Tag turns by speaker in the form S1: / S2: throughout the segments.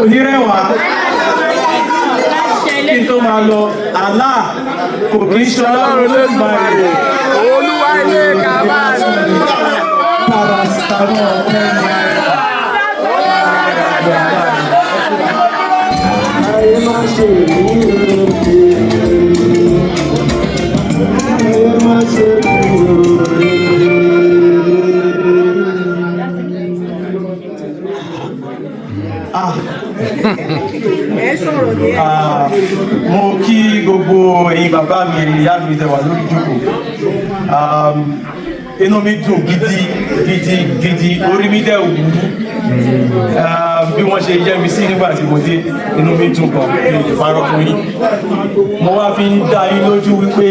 S1: kò ní rẹwà kí n tó máa lọ Allah kò kì í ṣe Ọlọ́run Olódùmarè
S2: Olúwa ilé kàmáàlì.
S1: Mo kí gbogbo ẹ̀yin bàbá mi ìyá mi tẹ́ wà lórí ìjókòó. Inú mi dùn gidi orí mi dẹ̀ wù bí wọ́n ṣe yẹ́ mi sí nígbà tí mo dé inú mi dùn gan kí n lè parọ́ fún yín. Mo wá fi ń dá yín lójú wípé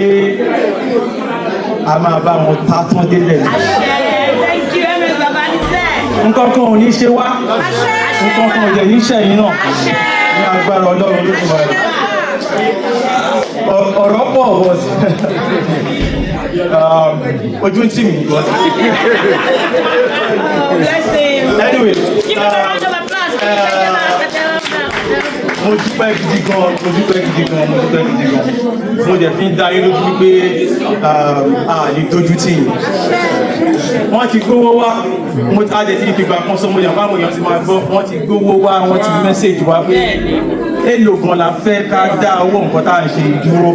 S1: a máa bá wọn ta tán délẹ̀. Nǹkan kan ò ní ṣe wá, nǹkan kan ò jẹ́ ní ṣẹ̀yìn náà ní agbára Ọlọ́run ló fún wa rẹ̀. Ọ̀rọ̀ pọ̀ bọ̀ sí ojú tí mi gbọ́ sí. Anyway, mo dúpẹ́ gidi gan. Mo dẹ̀ fi ń dá yín lójú wípé a lè dojú tì yín. Wọ́n ti gbówó wá, mo ti adẹ̀ tí ìfìgbà kan sọ mo yàn fáwọn èèyàn ti máa gbọ́, wọ́n ti gbówó wá, wọ́n ti mẹ́sẹ̀jì wá pé èlò gan la fẹ́ ká dá owó nǹkan tá à ń ṣe dúró.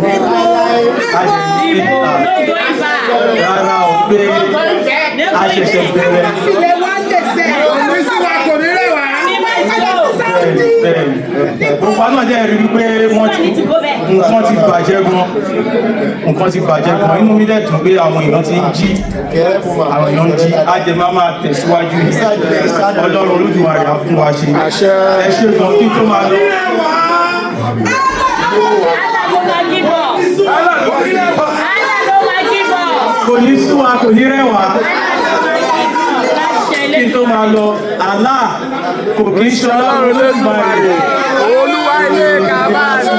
S1: Rárá o pé a ṣẹ̀ṣẹ̀ bẹ̀rẹ̀. Gbogbo àná jẹ́ rí wípé nǹkan ti bàjẹ́ gan. Inú mi dẹ̀ dùn pé àwọn èèyàn ti ń jí, ajẹ́ máa tẹ̀síwájú ní Ọlọ́run Olódùmarè á fún wa ṣe. Ẹ ṣe gan kí tó máa lọ. Kò ní sú wa, kò ní rẹwà kí n tó máa lọ Allah kò kì í ṣe Ọlọ́run Olódùmarè
S2: Olúwa ilé kàmáàlì.